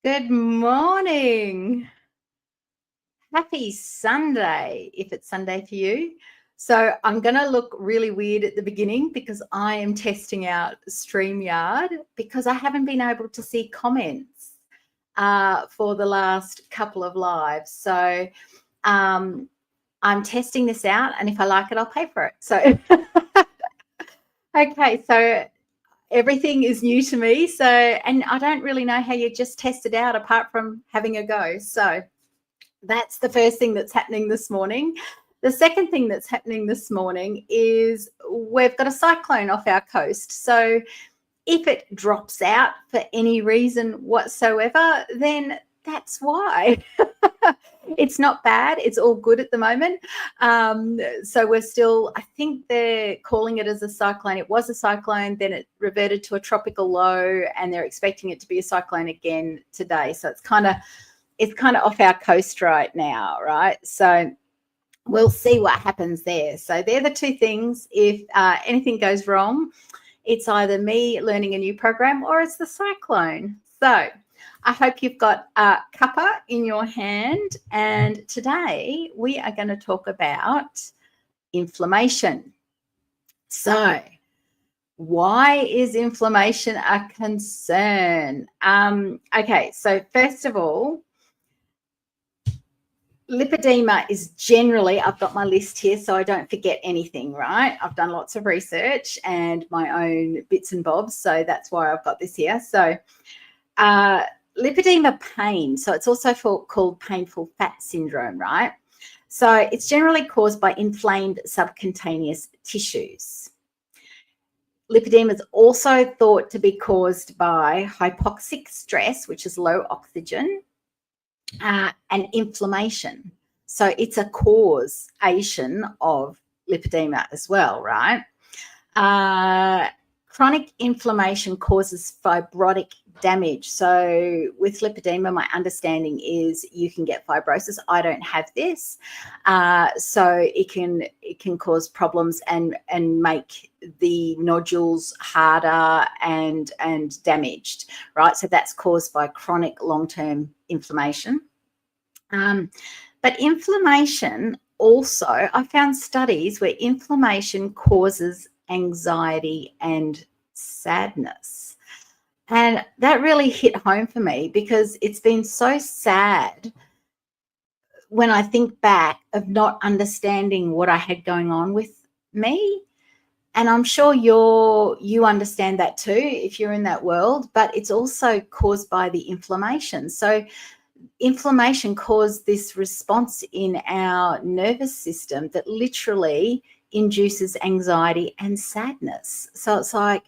Good morning. Happy Sunday, if it's Sunday for you. So I'm going to look really weird at the beginning because I am testing out StreamYard because I haven't been able to see comments for the last couple of lives. So I'm testing this out, and if I like it, I'll pay for it. So, okay, so everything is new to me. So, and I don't really know how you just test it out apart from having a go. So that's the first thing that's happening this morning. The second thing that's happening this morning is we've got a cyclone off our coast. So if it drops out for any reason whatsoever, then that's why. It's not bad. It's all good at the moment. So we're still, I think they're calling it as a cyclone. It was a cyclone, then it reverted to a tropical low, and they're expecting it to be a cyclone again today. So it's kind of off our coast right now, right? So we'll see what happens there. So they're the two things. If anything goes wrong, it's either me learning a new program or it's the cyclone. So I hope you've got Cuppa in your hand. And today we are going to talk about inflammation. So why is inflammation a concern? Okay, so first of all, lipedema is generally, I've got my list here so I don't forget anything, right? I've done lots of research and my own bits and bobs, so that's why I've got this here. So lipedema pain, so it's also called painful fat syndrome, right? So it's generally caused by inflamed subcutaneous tissues. Lipedema is also thought to be caused by hypoxic stress, which is low oxygen, and inflammation. So it's a causation of lipedema as well, right? Chronic inflammation causes fibrotic damage. So with lipedema, my understanding is you can get fibrosis. I don't have this, so it can cause problems and make the nodules harder and damaged, right? So that's caused by chronic long-term inflammation. But inflammation also, I found studies where inflammation causes anxiety and sadness. And that really hit home for me because it's been so sad when I think back of not understanding what I had going on with me. And I'm sure you understand that too if you're in that world, but it's also caused by the inflammation. So inflammation caused this response in our nervous system that literally induces anxiety and sadness. So it's like,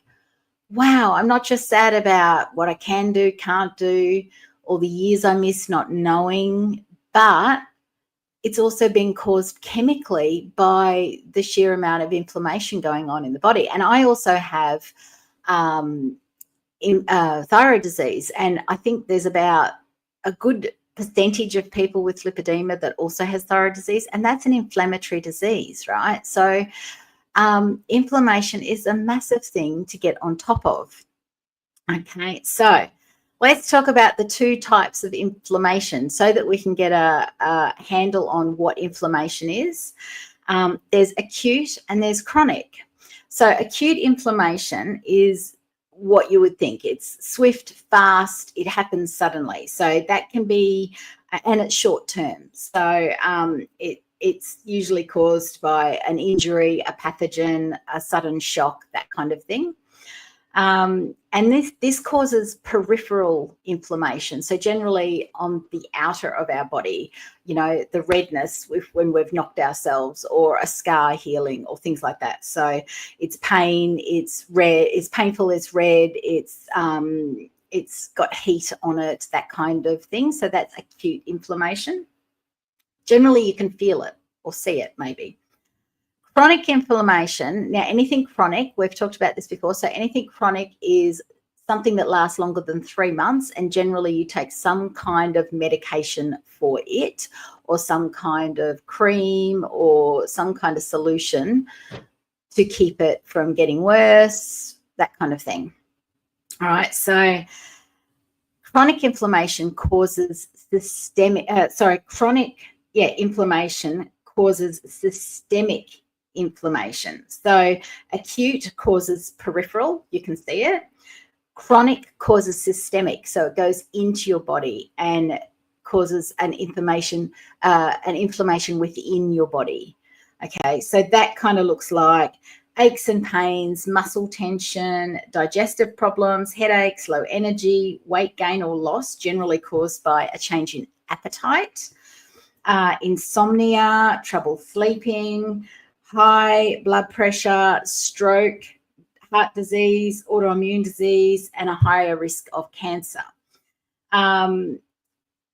wow, I'm not just sad about what I can do, can't do, or the years I missed not knowing, but it's also being caused chemically by the sheer amount of inflammation going on in the body. And I also have thyroid disease, and I think there's about a good percentage of people with lipedema that also has thyroid disease, and that's an inflammatory disease, right? So inflammation is a massive thing to get on top of. Okay, so let's talk about the two types of inflammation so that we can get a handle on what inflammation is. There's acute and there's chronic. So acute inflammation is what you would think. It's swift, fast, it happens suddenly. So that can be, and it's short term. So it's usually caused by an injury, a pathogen, a sudden shock, that kind of thing. And this causes peripheral inflammation. So generally on the outer of our body, you know, the redness when we've knocked ourselves, or a scar healing, or things like that. So it's pain, it's red, it's painful, it's red, it's got heat on it, that kind of thing. So that's acute inflammation. Generally you can feel it or see it maybe. Chronic inflammation, now anything chronic, we've talked about this before, so anything chronic is something that lasts longer than 3 months, and generally you take some kind of medication for it, or some kind of cream or some kind of solution to keep it from getting worse, that kind of thing. All right, so Chronic inflammation causes inflammation causes systemic inflammation. So acute causes peripheral, you can see it. Chronic causes systemic, so it goes into your body and causes an inflammation within your body. Okay, so that kind of looks like aches and pains, muscle tension, digestive problems, headaches, low energy, weight gain or loss, generally caused by a change in appetite, insomnia, trouble sleeping, high blood pressure, stroke, heart disease, autoimmune disease, and a higher risk of cancer.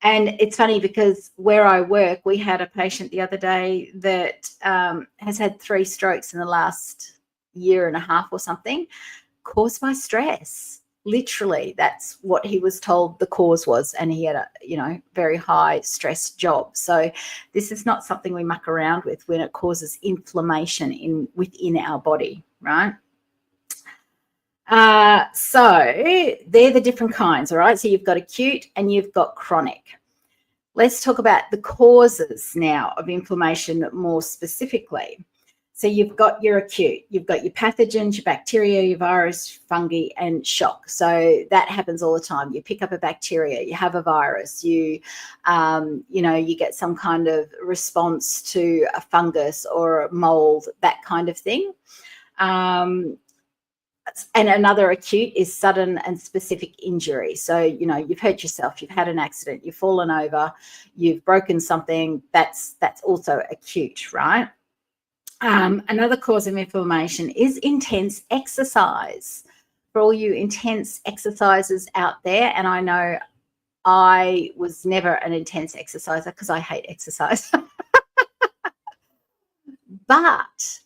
And it's funny because where I work, we had a patient the other day that has had 3 strokes in the last year and a half or something, caused by stress. Literally, that's what he was told the cause was, and he had a very high stress job. So this is not something we muck around with when it causes inflammation within our body, right? So they're the different kinds, all right? So you've got acute and you've got chronic. Let's talk about the causes now of inflammation more specifically. So you've got your acute, you've got your pathogens, your bacteria, your virus, fungi, and shock. So that happens all the time. You pick up a bacteria, you have a virus, you get some kind of response to a fungus or a mold, that kind of thing. And another acute is sudden and specific injury. So, you've hurt yourself, you've had an accident, you've fallen over, you've broken something. That's also acute, right? Another cause of inflammation is intense exercise. For all you intense exercisers out there, and I know I was never an intense exerciser because I hate exercise. But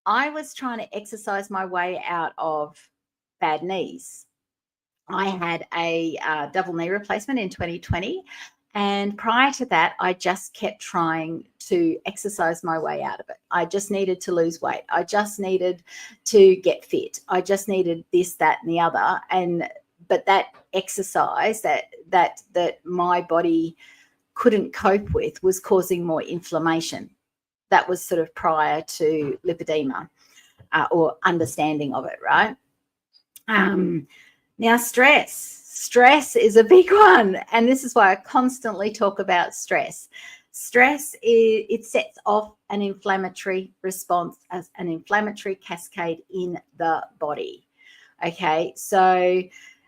I was trying to exercise my way out of bad knees. I had a double knee replacement in 2020. And prior to that, I just kept trying to exercise my way out of it. I just needed to lose weight. I just needed to get fit. I just needed this, that, and the other. But that exercise that my body couldn't cope with was causing more inflammation. That was sort of prior to lipedema or understanding of it, right? Now, stress is a big one, and this is why I constantly talk about stress. Stress it sets off an inflammatory response, as an inflammatory cascade in the body. Okay, so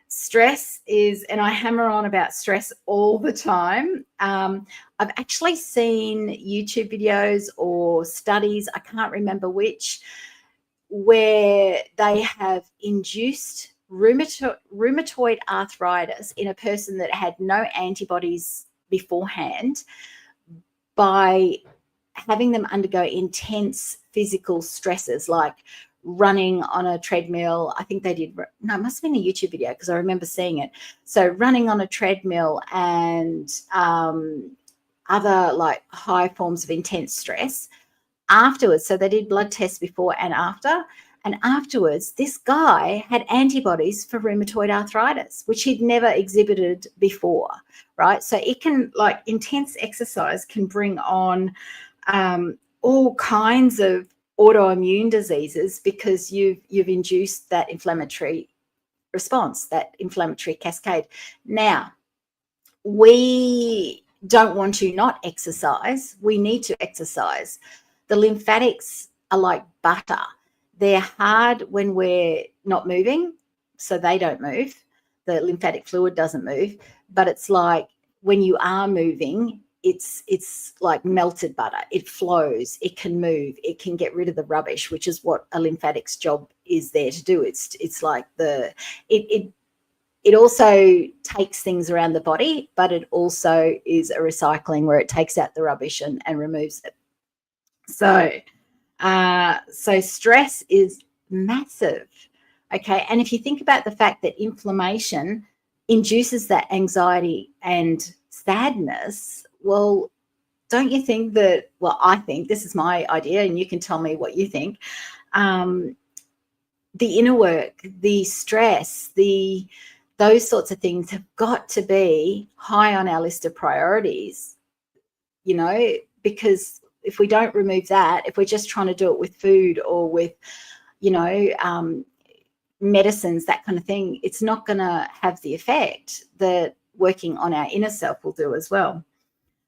stress is, and I hammer on about stress all the time. I've actually seen YouTube videos or studies, I can't remember which, where they have induced rheumatoid arthritis in a person that had no antibodies beforehand by having them undergo intense physical stresses like running on a treadmill. I think they did, no, it must have been a YouTube video because I remember seeing it. So running on a treadmill and other like high forms of intense stress afterwards. So they did blood tests before and after. And afterwards, this guy had antibodies for rheumatoid arthritis, which he'd never exhibited before, right? So it can, like, intense exercise can bring on all kinds of autoimmune diseases because you've induced that inflammatory response, that inflammatory cascade. Now, we don't want to not exercise. We need to exercise. The lymphatics are like butter. They're hard when we're not moving, so they don't move. The lymphatic fluid doesn't move, but it's like when you are moving, it's like melted butter. It flows, it can move, it can get rid of the rubbish, which is what a lymphatic's job is there to do. It's like it also takes things around the body, but it also is a recycling where it takes out the rubbish and removes it. So stress is massive, okay? And if you think about the fact that inflammation induces that anxiety and sadness, well, don't you think that, well, I think, this is my idea and you can tell me what you think, the inner work, the stress, the those sorts of things have got to be high on our list of priorities, you know, because if we don't remove that, if we're just trying to do it with food or with, you know, medicines, that kind of thing, it's not going to have the effect that working on our inner self will do as well.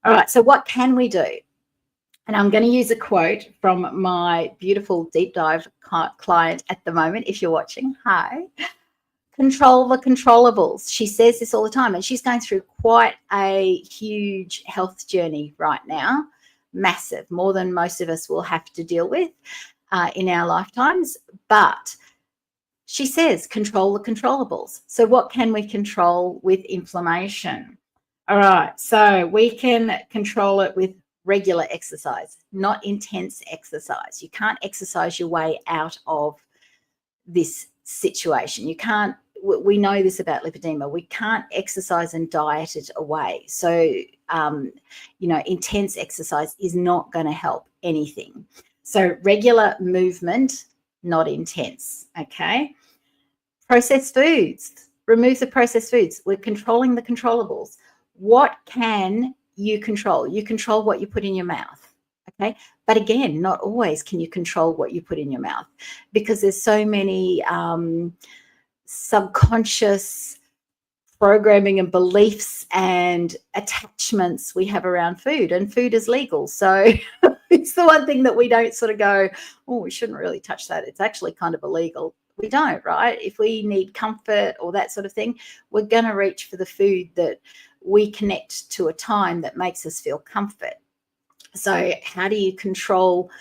All right, so what can we do? And I'm going to use a quote from my beautiful deep dive client at the moment. If you're watching, hi. Control the controllables. She says this all the time, and she's going through quite a huge health journey right now, massive, more than most of us will have to deal with in our lifetimes. But she says, control the controllables. So what can we control with inflammation? All right, so we can control it with regular exercise, not intense exercise. You can't exercise your way out of this situation. You can't, we know this about lipedema, we can't exercise and diet it away. So, you know, intense exercise is not going to help anything. So regular movement, not intense, okay? Processed foods, remove the processed foods. We're controlling the controllables. What can you control? You control what you put in your mouth, okay? But again, not always can you control what you put in your mouth, because there's so many subconscious programming and beliefs and attachments we have around food, and food is legal. So it's the one thing that we don't sort of go, oh, we shouldn't really touch that. It's actually kind of illegal. We don't, right? If we need comfort or that sort of thing, we're going to reach for the food that we connect to a time that makes us feel comfort. So how do you control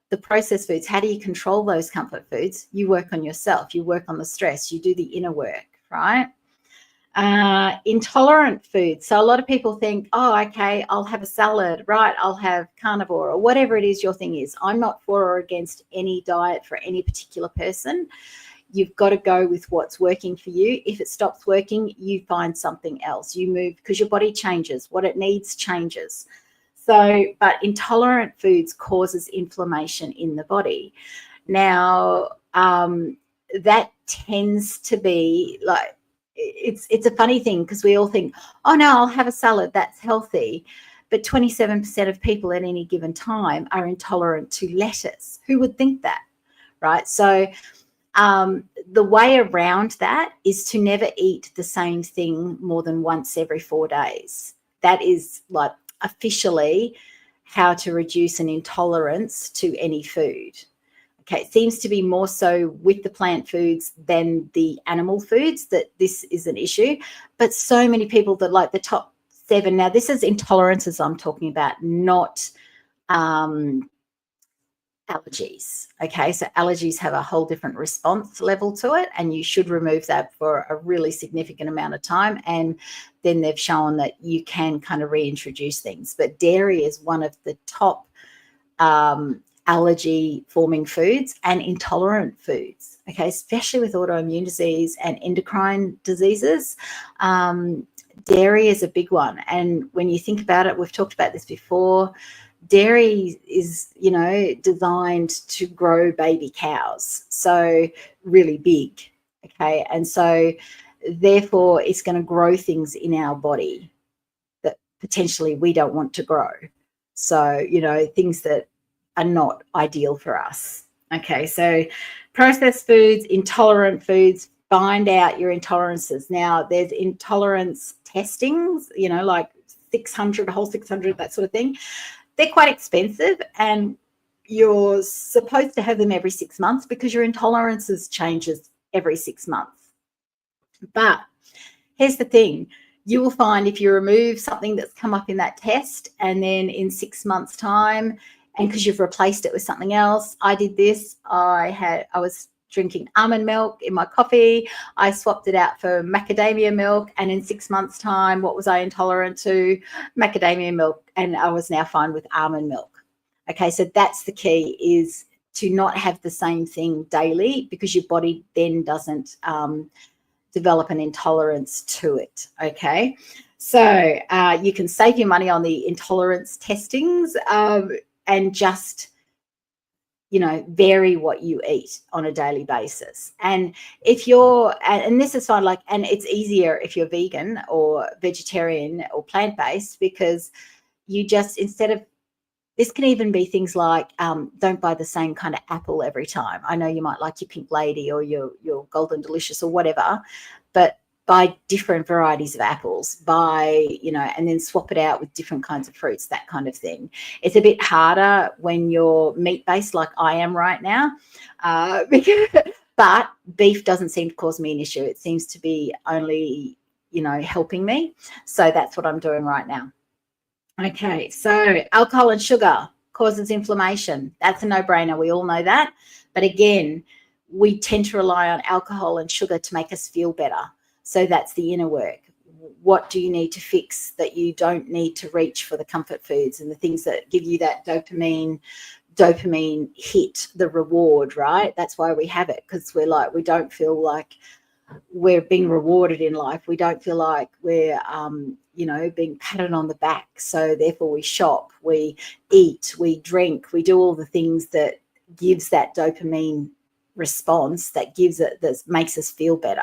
the processed foods? How do you control those comfort foods? You work on yourself. You work on the stress. You do the inner work, right? Intolerant foods. So a lot of people think, oh, okay, I'll have a salad, right? I'll have carnivore or whatever it is your thing is. I'm not for or against any diet for any particular person. You've got to go with what's working for you. If it stops working, you find something else. You move, because your body changes. What it needs changes. So, but intolerant foods causes inflammation in the body. Now, that tends to be like, it's a funny thing, because we all think, oh no, I'll have a salad, that's healthy. But 27% of people at any given time are intolerant to lettuce. Who would think that, right? So the way around that is to never eat the same thing more than once every 4 days. That is like officially how to reduce an intolerance to any food. Okay, it seems to be more so with the plant foods than the animal foods that this is an issue. But so many people that like the top 7, now this is intolerances I'm talking about, not allergies. Okay, so allergies have a whole different response level to it, and you should remove that for a really significant amount of time, and then they've shown that you can kind of reintroduce things. But dairy is one of the top allergy forming foods and intolerant foods, okay, especially with autoimmune disease and endocrine diseases. Dairy is a big one, and when you think about it, we've talked about this before, dairy is, you know, designed to grow baby cows, so really big, okay, and so therefore it's going to grow things in our body that potentially we don't want to grow. So, you know, things that are not ideal for us. Okay, so processed foods, intolerant foods, find out your intolerances. Now, there's intolerance testings, you know, like 600, whole 600, that sort of thing. They're quite expensive, and you're supposed to have them every 6 months because your intolerances changes every 6 months. But here's the thing. You will find if you remove something that's come up in that test, and then in 6 months' time, and because you've replaced it with something else, I did this. I was drinking almond milk in my coffee. I swapped it out for macadamia milk, and in 6 months' time, what was I intolerant to? Macadamia milk, and I was now fine with almond milk. Okay, so that's the key, is to not have the same thing daily, because your body then doesn't develop an intolerance to it. Okay, so you can save your money on the intolerance testings and just vary what you eat on a daily basis. And if you're, and this is fine, like, and it's easier if you're vegan or vegetarian or plant-based, because you just, instead of, this can even be things like, don't buy the same kind of apple every time. I know you might like your Pink Lady or your Golden Delicious or whatever, but buy different varieties of apples, and then swap it out with different kinds of fruits, that kind of thing. It's a bit harder when you're meat-based like I am right now, but beef doesn't seem to cause me an issue. It seems to be only, helping me. So that's what I'm doing right now. Okay, so alcohol and sugar causes inflammation. That's a no-brainer. We all know that. But again, we tend to rely on alcohol and sugar to make us feel better. So that's the inner work. What do you need to fix that you don't need to reach for the comfort foods and the things that give you that dopamine hit, the reward, right? That's why we have it, because we don't feel like we're being rewarded in life. We don't feel like we're, being patted on the back. So therefore we shop, we eat, we drink, we do all the things that gives that dopamine response, that makes us feel better.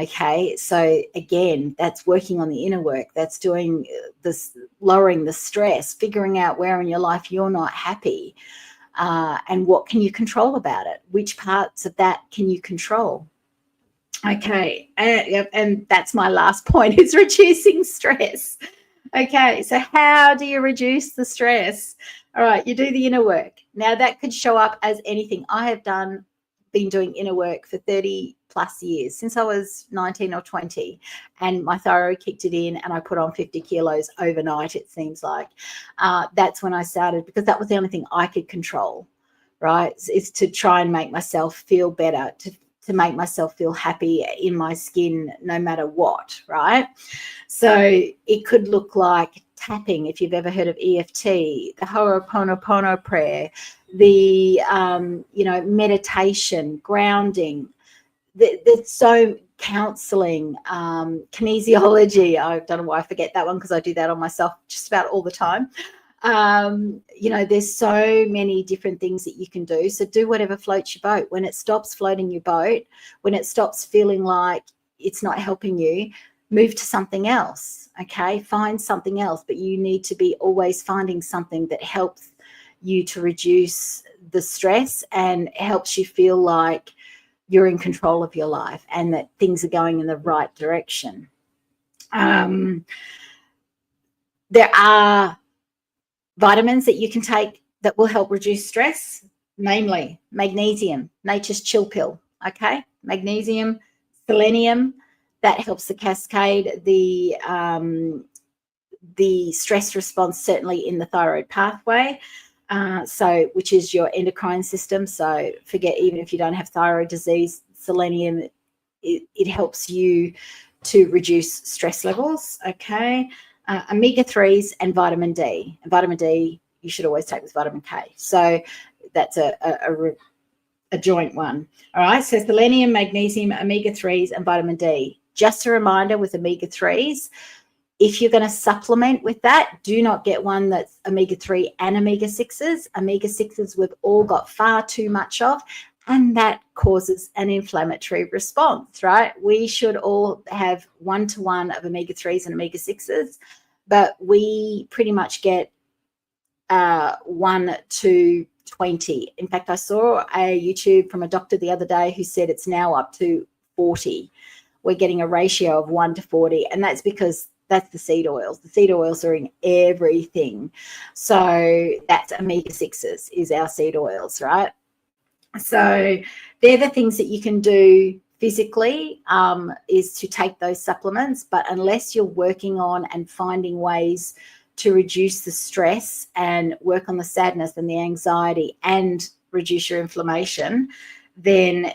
Okay, so again, that's working on the inner work. That's doing this, lowering the stress, figuring out where in your life you're not happy, and what can you control about it? Which parts of that can you control? Okay, and that's my last point, is reducing stress. Okay, so how do you reduce the stress? All right, you do the inner work. Now that could show up as anything. I have been doing inner work for 30 plus years, since I was 19 or 20, and my thyroid kicked it in and I put on 50 kilos overnight, it seems like. That's when I started, because that was the only thing I could control, right? Is to try and make myself feel better, to make myself feel happy in my skin no matter what, right? So it could look like tapping, if you've ever heard of EFT, the Ho'oponopono prayer, the meditation, grounding. There's so counseling, kinesiology. I don't know why I forget that one, because I do that on myself just about all the time. There's so many different things that you can do. So do whatever floats your boat. When it stops floating your boat, when it stops feeling like it's not helping you, move to something else. Okay, find something else, but you need to be always finding something that helps you to reduce the stress and helps you feel like you're in control of your life and that things are going in the right direction. There are vitamins that you can take that will help reduce stress, namely magnesium, nature's chill pill. Okay, magnesium, selenium, that helps to cascade the stress response, certainly in the thyroid pathway. Which is your endocrine system. So forget, even if you don't have thyroid disease, selenium, it helps you to reduce stress levels. Okay. Omega-3s and vitamin D. And vitamin D you should always take with vitamin K. So that's a joint one. All right. So selenium, magnesium, omega-3s, and vitamin D. Just a reminder with omega-3s, if you're going to supplement with that, do not get one that's omega-3 and omega-6s. Omega-6s we've all got far too much of, and that causes an inflammatory response, right? We should all have 1-to-1 of omega-3s and omega-6s, but we pretty much get 1 to 20. In fact, I saw a YouTube from a doctor the other day who said it's now up to 40. We're getting a ratio of 1 to 40, and that's because that's the seed oils. The seed oils are in everything. So that's omega-6s is our seed oils, right? So they're the things that you can do physically, is to take those supplements. But unless you're working on and finding ways to reduce the stress and work on the sadness and the anxiety and reduce your inflammation, then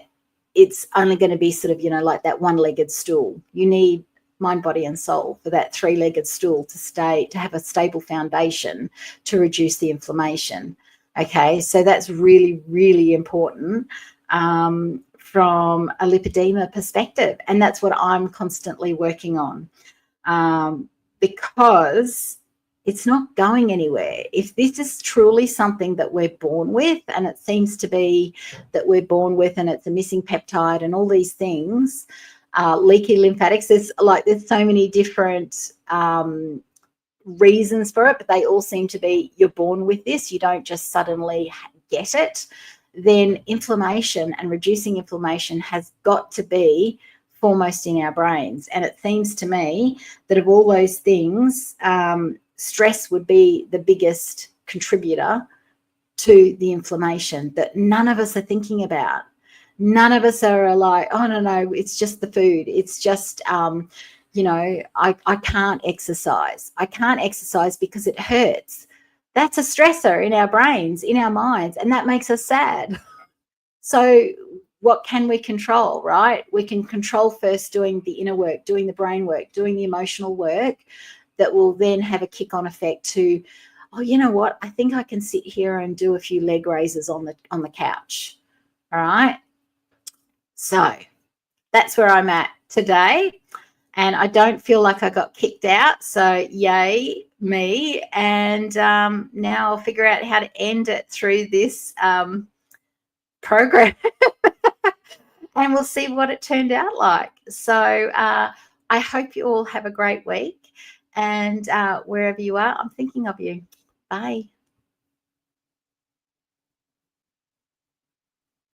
it's only going to be sort of, like that one-legged stool. You need mind, body, and soul for that three-legged stool to have a stable foundation to reduce the inflammation. Okay, so that's really, really important from a lipedema perspective, and that's what I'm constantly working on, because it's not going anywhere. If this is truly something that we're born with, and it seems to be that we're born with, and it's a missing peptide and all these things, leaky lymphatics, there's so many different reasons for it, but they all seem to be you're born with this. You don't just suddenly get it. Then inflammation and reducing inflammation has got to be foremost in our brains. And it seems to me that of all those things, stress would be the biggest contributor to the inflammation that none of us are thinking about. None of us are like, oh, no, it's just the food. It's just, I can't exercise. I can't exercise because it hurts. That's a stressor in our brains, in our minds, and that makes us sad. So what can we control, right? We can control first doing the inner work, doing the brain work, doing the emotional work that will then have a kick-on effect to, oh, you know what? I think I can sit here and do a few leg raises on the couch, all right? So that's where I'm at today. And I don't feel like I got kicked out. So yay, me. And now I'll figure out how to end it through this program. And we'll see what it turned out like. So I hope you all have a great week. And wherever you are, I'm thinking of you. Bye.